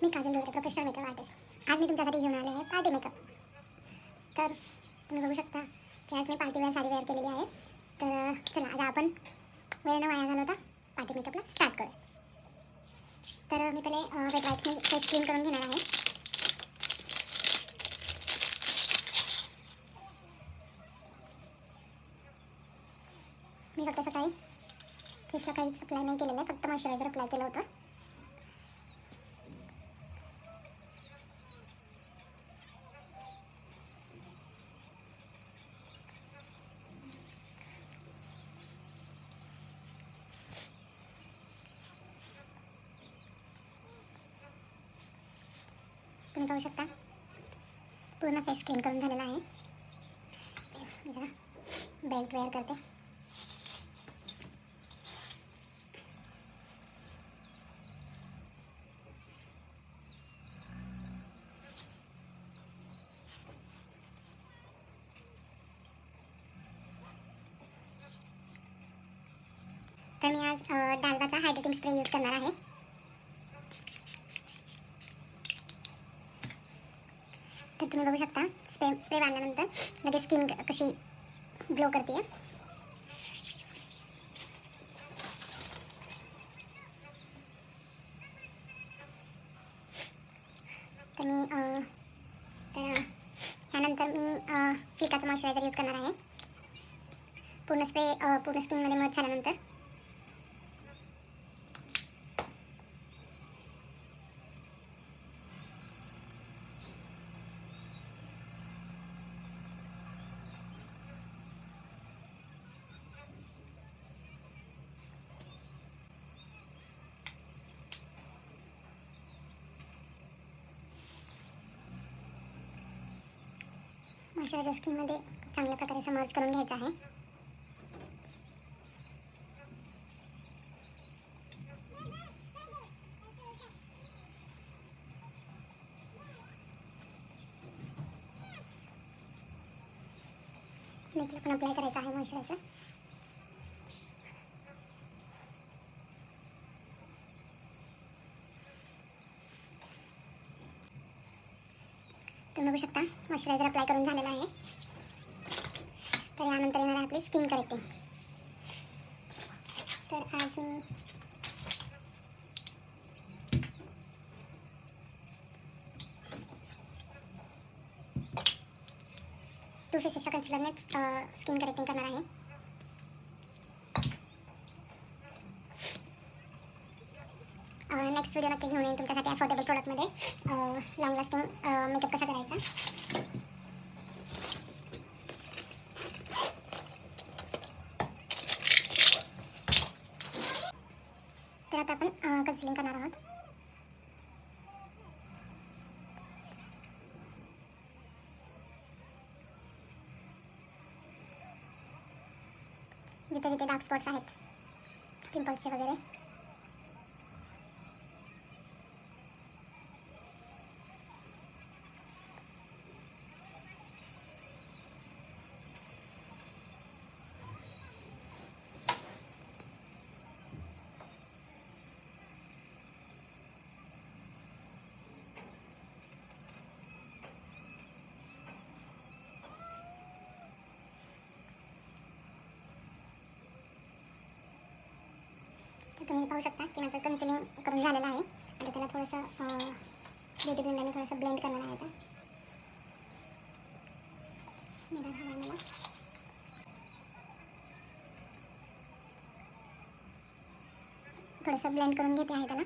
मी Kajal Dhotre, professional makeup artist. आज मी तुमच्यासाठी घेऊन आले आहे पार्टी मेकअप. तर तुम्ही बघू शकता की आज मी पार्टीवेअर साडी वेअर केलेली आहे. तर चला आज आपण वेळ न वाया घालवता पार्टी मेकअपला स्टार्ट करूया. तर मी पहिले वेट वाईप्सने फेस क्लीन करून घेणार आहे. मी फक्त सकाळी फेसला काहीच अप्लाय नाही केलेलं आहे, फक्त मॉइश्चरायझर अप्लाय केलं होतं. तुम्ही पाहू शकता पूर्ण फेस क्लीन करून झालेला आहे. मी जरा बेल्ट वेअर करते. तर मी आज डालबाचा हायड्रेटिंग स्प्रे यूज करणार आहे. तर तुम्ही बघू शकता स्प्रे मारल्यानंतर लगेच स्किन कशी ग्लो करते. तर ह्यानंतर मी फिकाचं मॉइश्चरायझर यूज करणार आहे. पूर्ण स्किनमध्ये मर्ज झाल्यानंतर. मॉइश्चरायझर स्किनमध्ये चांगल्या प्रकारे समर्ज करून घ्यायचं आहे. नेकला पण अप्लाय करायचं आहे मॉइश्चरायझर. तुम्ही बघू शकता मॉइश्चरायझर अप्लाय करून झालेला आहे. तर यानंतर येणार आहे आपली स्किन करेक्टिंग. तर आज मी टू फेसेसच्या कन्सिलरनेच स्किन करेक्टिंग करणार आहे. नेक्स्ट व्हिडिओ नक्की घेऊन येईन तुमच्यासाठी अफोर्डेबल प्रोडक्टमध्ये लॉंग लास्टिंग मेकअप कसा करायचा. तर आता आपण कन्सिलिंग करणार आहोत. जिथे जिथे डार्क स्पॉट्स आहेत पिंपल्सचे वगैरे तुम्ही पाहू शकता की माझं कन्सिलिंग करून झालेलं आहे. आता त्याला थोडंसं ब्युटी ब्लेंडरने थोडंसं ब्लेंड करणार आहे. आता मिरर हवा आहे मला. थोडंसं ब्लेंड करून घेते आहे त्याला.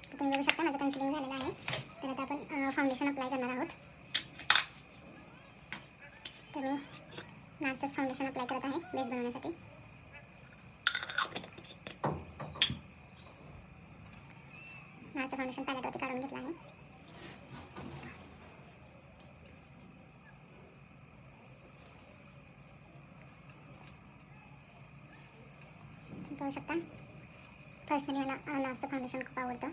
तर तुम्ही बघू शकता माझं कन्सिलिंग झालेलं आहे. तर आता आपण फाउंडेशन अप्लाय करणार आहोत. तर मी नार्सचं फाउंडेशन अप्लाय करत आहे बेस बनवण्यासाठी. नार्सचं फाउंडेशन पॅलेटवरती काढून घेतलं आहे. पाहू शकता पर्सनली मला नार्सचं फाउंडेशन खूप आवडतं.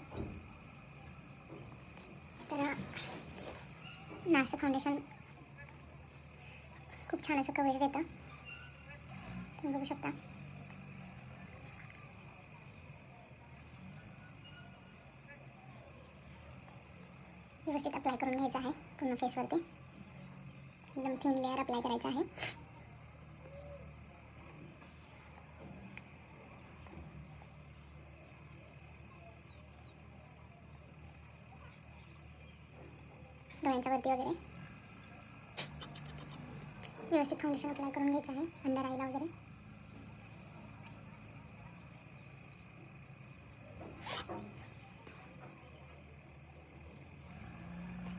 तर नार्सचं फाउंडेशन खूप छान असं कव्हरेज देतं. तुम्ही बघू शकता. व्यवस्थित अप्लाय करून घ्यायचं आहे पूर्ण फेसवरती. एकदम थिन लेअर अप्लाय करायचं आहे. डोळ्यांच्या वरती वगैरे व्यवस्थित फाउंडेशन अप्लाय करून घ्यायचं आहे, अंडर आईला वगैरे.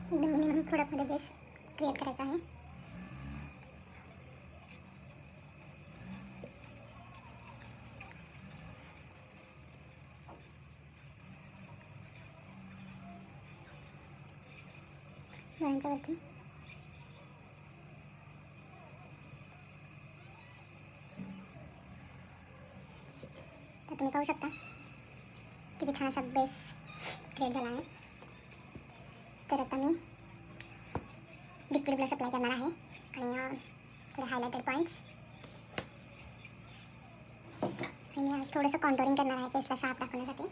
एकदम मिनिमम प्रोडक्टमध्ये बेस क्रिएट करायचा आहे. डोळ्यांच्या वरती तर तुम्ही पाहू शकता किती छान असा बेस क्रिएट झाला आहे. तर आता मी लिक्विड ब्लश अप्लाय करणार आहे आणि थोडे हायलायटेड पॉईंट्स. आणि मी आज थोडंसं कॉन्टोरिंग करणार आहे फेसला शार्प दाखवण्यासाठी.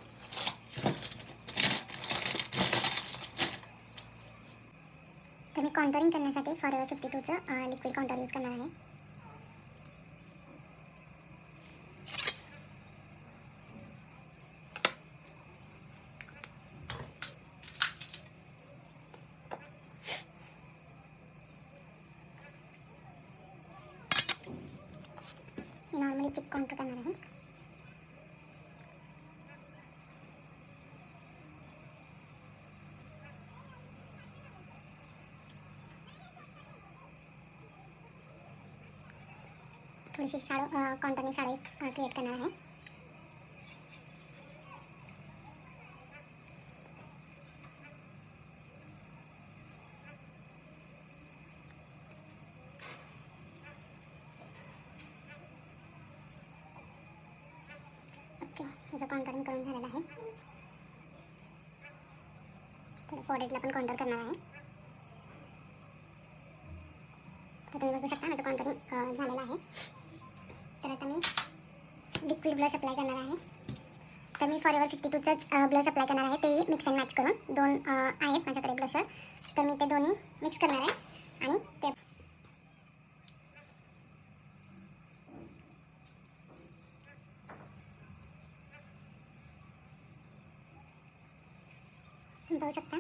तर मी कॉन्टोरिंग करण्यासाठी फॉरएवर 52चं लिक्विड कॉन्टोर यूज करणार आहे. मी नॉर्मली चिक कॉन्टोर करणार आहे. थोडीशी शाडो कॉन्टोरनी शाडो क्रिएट करणार आहे. ओके, माझं कॉन्टोरिंग करून झालेलं आहे. थोडं फोरहेडला पण कॉन्टोर करणार आहे. तर तुम्ही बघू शकता माझं कॉन्टोरिंग झालेलं आहे. तर आता मी लिक्विड ब्लश अप्लाय करणार आहे. तर मी फॉरएवर 52चंच ब्लश अप्लाय करणार आहे. तेही मिक्स अँड मॅच करून 2 आहेत माझ्याकडे ब्लशर. तर मी ते दोन्ही मिक्स करणार आहे आणि ते तुम्ही पाहू शकता.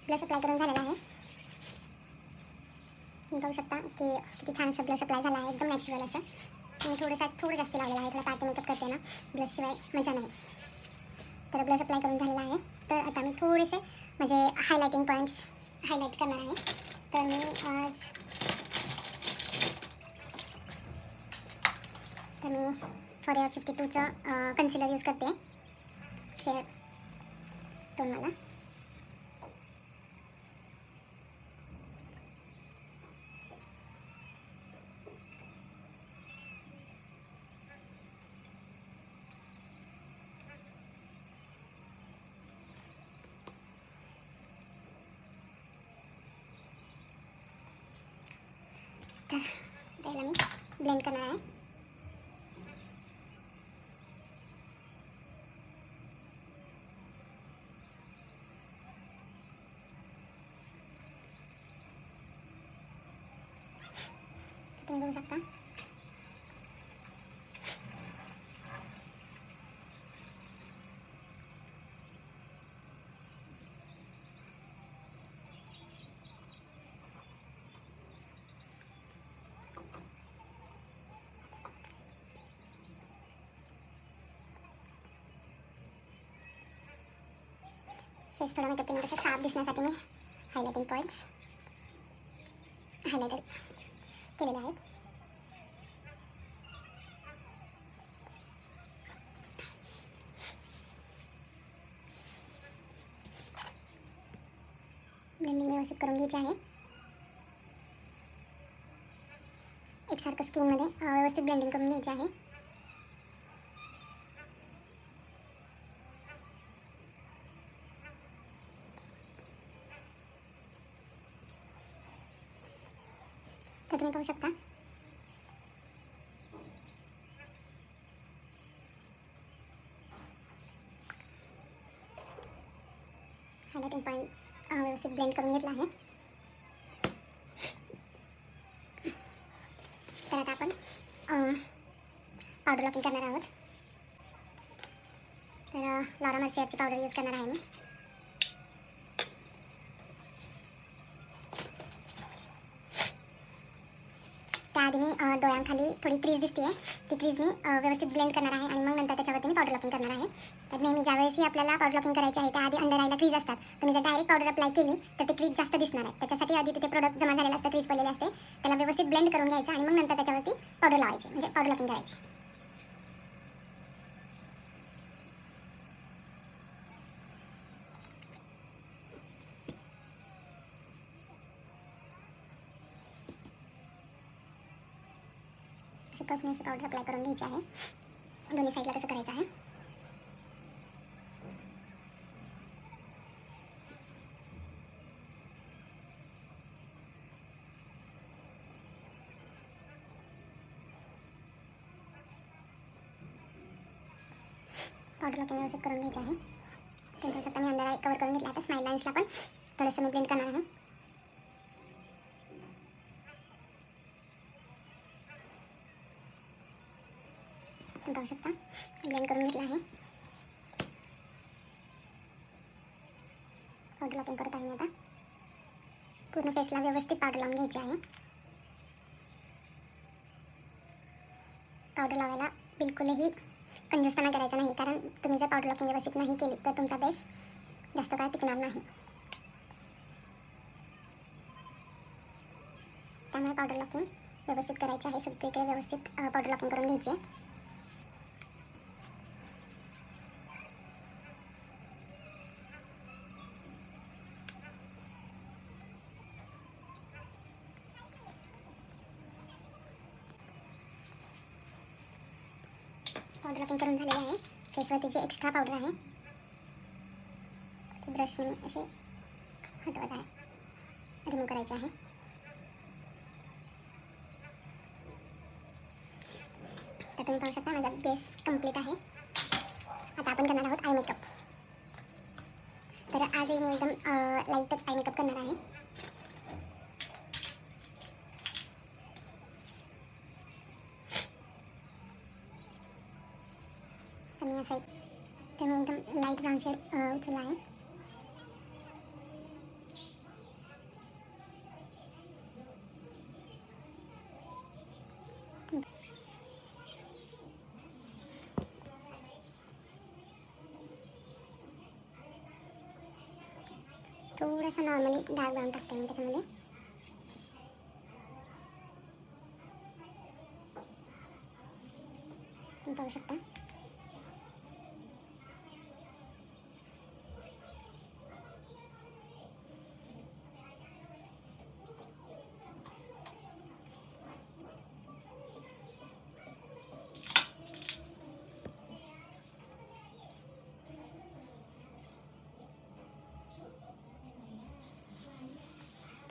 ब्लश अप्लाय करून झालेला आहे. तुम्ही पाहू शकता की किती छान असं ब्लश अप्लाय झाला आहे, एकदम नॅचरल असं. मी थोडं जास्त लावलेलं आहे. थोडा पार्टी मेकअप करते ना, ब्लशशिवाय मजा नाही. तर ब्लश अप्लाय करून झालेला आहे. तर आता मी थोडेसे म्हणजे हायलायटिंग पॉईंट्स हायलाईट करणार आहे. तर मी फॉरएवर 52चं कन्सिलर यूज करते फेअर टोनवाला. तर त्याला मी ब्लेंड करणार आहे. तुम्ही बघू शकता. फेस थोडा मेकअप केल्यानंतर असं शार्प दिसण्यासाठी मी हायलायटिंग पॉईंट्स हायलायटेड केलेले आहेत. ब्लेंडिंग व्यवस्थित करून घ्यायची आहे. एकसारखं स्किनमध्ये व्यवस्थित ब्लेंडिंग करून घ्यायची आहे. तर तुम्ही पाहू शकता हायलायटिंग पॉईंट व्यवस्थित ब्लेंड करून घेतला आहे. तर आता आपण पावडर लॉकिंग करणार आहोत. तर लॉरा मर्सियरची पावडर यूज करणार आहे मी. त्याआधी मी डोळ्यांखाली थोडी क्रीज दिसते आहे, ती क्रीज मी व्यवस्थित ब्लेंड करणार आहे आणि मग नंतर त्याच्यावरती मी पावडर लॉकिंग करणार आहे. तर नेहमी ज्यावेळेसही आपल्याला पावडर लॉकिंग करायची आहे त्याआधी अंडर आयला क्रीज असतात. तुम्ही जर डायरेक्ट पावडर अप्लाय केली तर ती क्रीज जास्त दिसणार आहे. त्याच्यासाठी आधी तिथे प्रोडक्ट जमा झालेलं असतं, क्रीज पडलेले असते, त्याला व्यवस्थित ब्लेंड करून घ्यायचं आणि मग नंतर त्याच्यावरती पावडर लावायची, म्हणजे पावडर लॉकिंग करायची. अशी कपनी अशी पावडर अप्लाय करून घ्यायची आहे. दोन्ही साईडला तसं करायचं आहे. पावडर लॉकिंग व्यवस्थित करून घ्यायची आहे. तुम्ही पाहू शकता मी अंडर आय कवर करून घेतला. आता स्माईल लाईन्सला पण थोडंसं मी ब्लेंड करणार आहे. तुम्ही पाहू शकता ब्लेंड करून घेतला आहे. पावडर लॉकिंग करत आहे मी आता. पूर्ण फेसला व्यवस्थित पावडर लावून घ्यायची आहे. पावडर लावायला बिलकुलही कंजूसपणा करायचा नाही, कारण तुम्ही जर पावडर लॉकिंग व्यवस्थित नाही केली तर तुमचा बेस जास्त काळ टिकणार नाही. त्यामुळे पावडर लॉकिंग व्यवस्थित करायची आहे. सगळीकडे व्यवस्थित पावडर लॉकिंग करून घ्यायची आहे. पावडर लॉकिंग करून झालेली आहे. फेसवरती जी एक्स्ट्रा पावडर आहे ती ब्रशने मी अशी हटवत आहे, रिमूव्ह करायची आहे. तर तुम्ही पाहू शकता माझा बेस कंप्लीट आहे. आता आपण करणार आहोत आय मेकअप. तर आजही मी एकदम लाईटच आय मेकअप करणार आहे. तर मी असं तर मी एकदम लाईट ब्राऊन शेड उचलला आहे. थोडासा नॉर्मली डार्क ब्राऊन टाकते मी त्याच्यामध्ये. तुम्ही पाहू शकता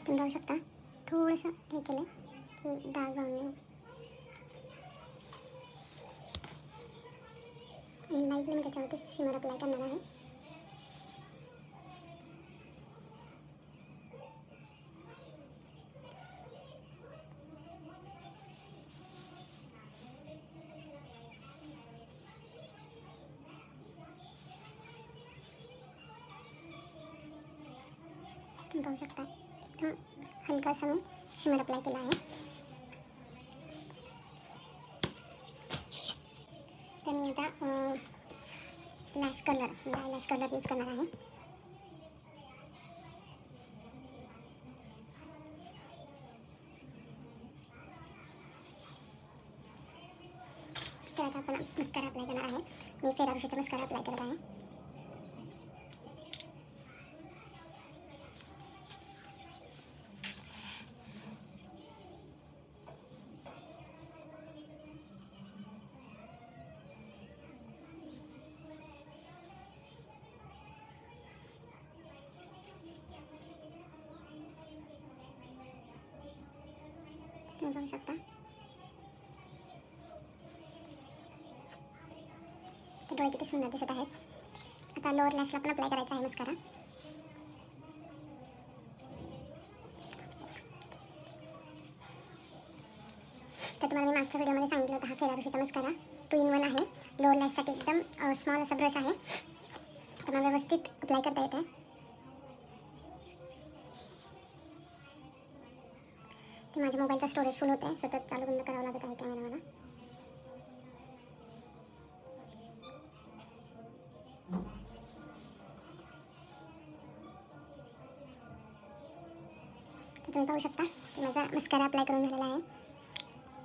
तुम्ही पाहू शकता थोडंसं हे केलं की डार्क ब्राऊन लाईटली मी त्याच्यावरती शिमर अप्लाय करणार आहे. तुम्ही पाहू शकता एकदम हलकासा मी शिमर अप्लाय केला आहे. तर मी आता लॅश कलर म्हणजे लॅश कलर यूज करणार आहे. तर आता आपण मस्कारा अप्लाय करणार आहे. मी फेरारोशीचा मस्कारा अप्लाय करत आहे. तुम्ही पाहू शकता ते डोळे किती सुंदर दिसत आहेत. आता लोअर लॅशला पण अप्लाय करायचा आहे मस्कारा. तर तुम्हाला मी मागच्या व्हिडिओमध्ये सांगितलं होतं हा फेरारुशीचा मस्कारा 2 in 1 आहे. लोअर लॅशसाठी एकदम स्मॉल असा ब्रश आहे, तर मला व्यवस्थित अप्लाय करता येते. तर माझ्या मोबाईलचा स्टोरेज फुल होत आहे, सतत चालू बंद करावं लागत आहे कॅमेरा मला. तर तुम्ही पाहू शकता की माझा मस्कारा अप्लाय करून झालेला आहे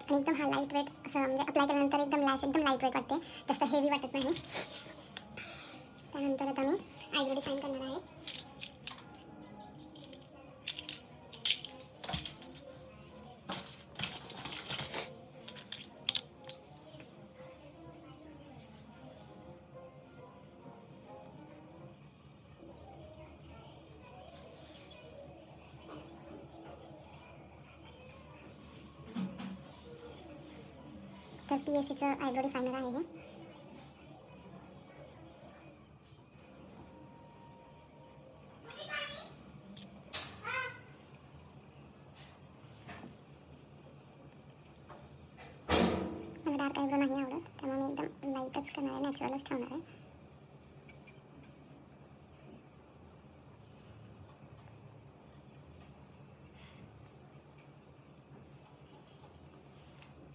आणि एकदम हा लाईट वेट असं म्हणजे अप्लाय केल्यानंतर एकदम लॅश एकदम लाईट वेट वाटते, जास्त हेवी वाटत नाही. त्यानंतर आता मी आयब्रो डिफाईन करणार आहे. तर PSCचं आयब्रो डिफायनर आहे हे. मला डार्क आयब्रो नाही आवडत, त्यामुळे मी एकदम लाईटच करणार आहे, नॅचरलच ठेवणार आहे.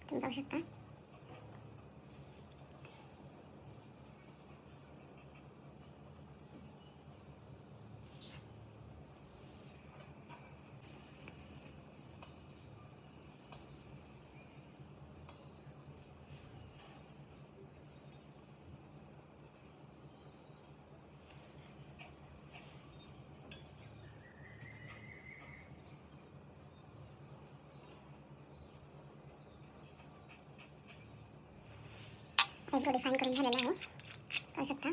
तुम्ही पाहू शकता आयब्रो डिफाईन करून झालेला आहे, पाहू शकता.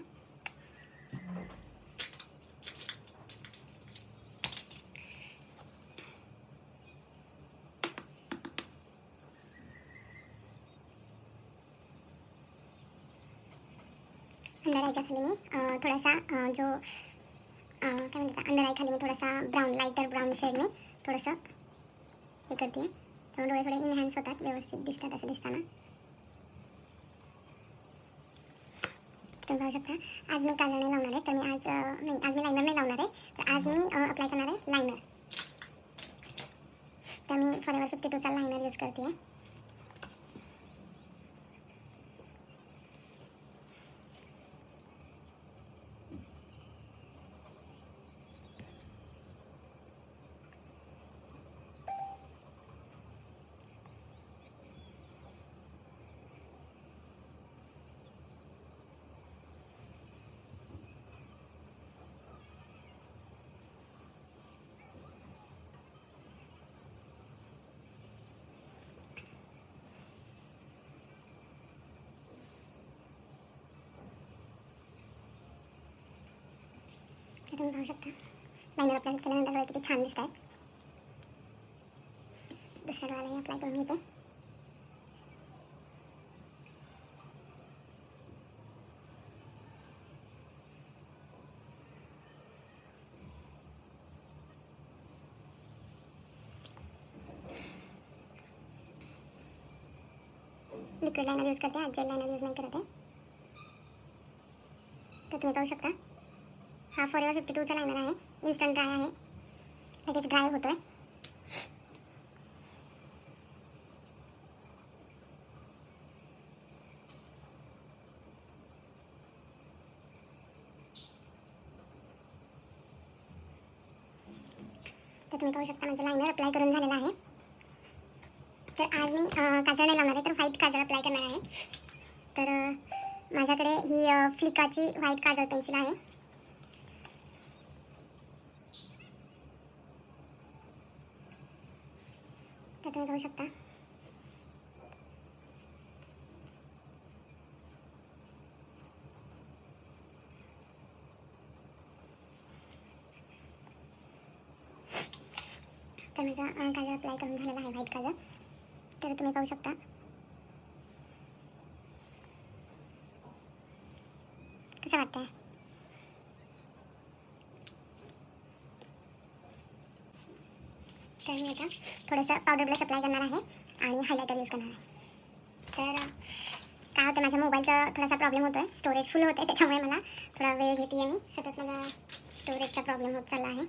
अंडर आयच्या खाली मी थोडासा जो काय म्हणतात अंडर आय खाली मी थोडासा ब्राऊन लाईटर ब्राऊन शेडने थोडंसं हे करते, त्यामुळे डोळे थोडे इनहॅन्स होतात, व्यवस्थित दिसतात असं दिसताना. तुम्ही पाहू शकता आज मी काजळ नाही लावणार आहे, तर मी आज मी लायनर नाही लावणार आहे, तर आज मी अप्लाय करणार आहे लायनर. तर मी फॉरएवर 52चा लायनर यूज करते आहे. तुम्ही पाहू शकता लायनर अप्लाय केल्यानंतर डोळे किती छान दिसत आहेत. दुसऱ्या डोळ्यालाही अप्लाय करून घेते. लिक्विड लायनर यूज करते, आज जेल लायनर यूज नाही करत आहे. तर तुम्ही पाहू शकता हा फॉरएवर 52चा लायनर आहे, इन्स्टंट ड्राय आहे, लगेच ड्राय होतो आहे. तर तुम्ही पाहू शकता माझं लायनर अप्लाय करून झालेलं आहे. तर आज मी काजळ नाही लावणार आहे, तर व्हाईट काजळ अप्लाय करणार आहे. तर माझ्याकडे ही फ्लिकाची व्हाईट काजळ पेन्सिल आहे. तर तुम्ही पाहू शकता तर माझा काजळ अप्लाय करून झालेला आहे, व्हाईट काजळ. तर तुम्ही पाहू शकता कसं वाटतंय. तर मी आता थोडंसं पावडर ब्लश अप्लाय करणार आहे आणि हायलायटर यूज करणार आहे. तर काय होतं, माझ्या मोबाईलचा थोडासा प्रॉब्लेम होतो आहे, स्टोरेज फुल होतं आहे, त्याच्यामुळे मला थोडा वेळ घेते आहे. मी सतत माझा स्टोरेजचा प्रॉब्लेम होत चालला आहे.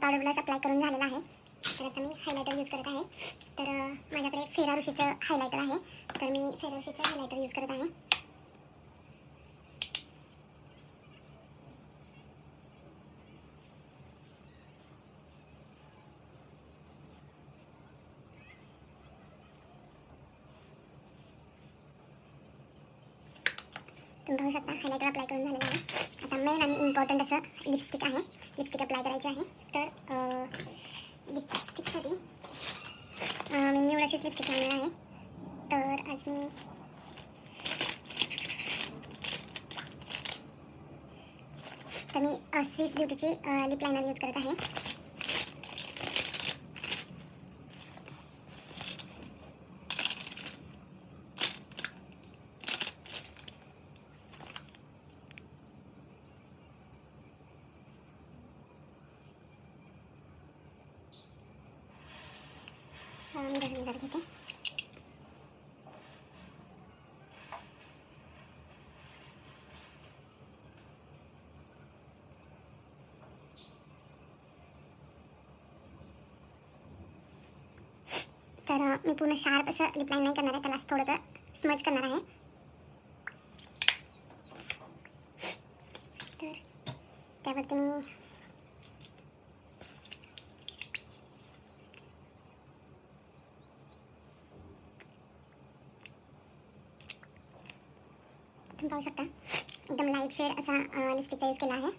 पावडर ब्लश अप्लाय करून झालेला आहे. तर आता मी हायलायटर यूज करत आहे. तर माझ्याकडे फेरारुशीचं हायलायटर आहे, तर मी फेरारुशीचं हायलायटर यूज करत आहे. तुम्ही पाहू शकता हायलायटर अप्लाय करून झालेलं आहे. आता मेन आणि इम्पॉर्टंट असं लिपस्टिक आहे. लिपस्टिक अप्लाय करायची आहे. तर लिपस्टिकसाठी मी न्यूड अशीच लिपस्टिक लावणार आहे. तर आज मी स्विस ब्युटीची लिप लायनर यूज करत आहे. मी मिरर घेते. तर मी पूर्ण शार्प असं लिप लाईन नाही करणार आहे, त्याला थोडंसं स्मज करणार आहे. तर त्यावरती मी तुम्ही पाहू शकता एकदम लाईट शेड असा लिपस्टिकचा यूज केला आहे.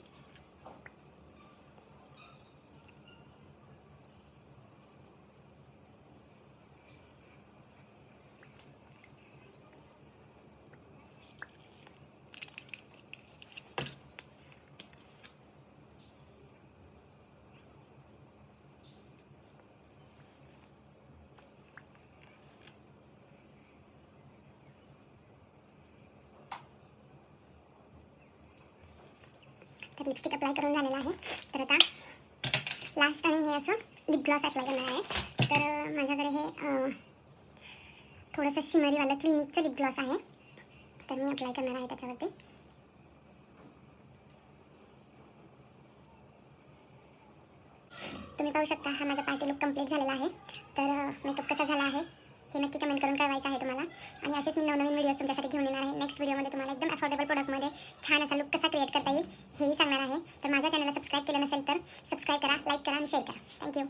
तर लिपस्टिक अप्लाय करून झालेलं आहे. तर आता लास्ट आणि हे असं लिप ग्लॉस अप्लाय करणार आहे. तर माझ्याकडे हे थोडंसं शिमरीवालं क्लिनिकचं लिप ग्लॉस आहे, तर मी अप्लाय करणार आहे त्याच्यावरती. तुम्ही पाहू शकता हा माझा पार्टी लुक कंप्लीट झालेला आहे. तर मेकअप कसा झाला आहे हे नक्की कमेंट करून कळवायचं आहे तुम्हाला. आणि असेच मी नवनवीन व्हिडिओज तुमच्यासाठी घेऊन येणार आहे. नेक्स्ट व्हिडिओमध्ये तुम्हाला एकदम अफोर्डेबल प्रोडक्टमध्ये छान असा लुक कसा क्रिएट करता येईल हेही सांगणार आहे. तर माझ्या चॅनलला सबस्क्राईब केलं नसेल तर सबस्क्राईब करा, लाईक करा आणि शेअर करा. थँक्यू.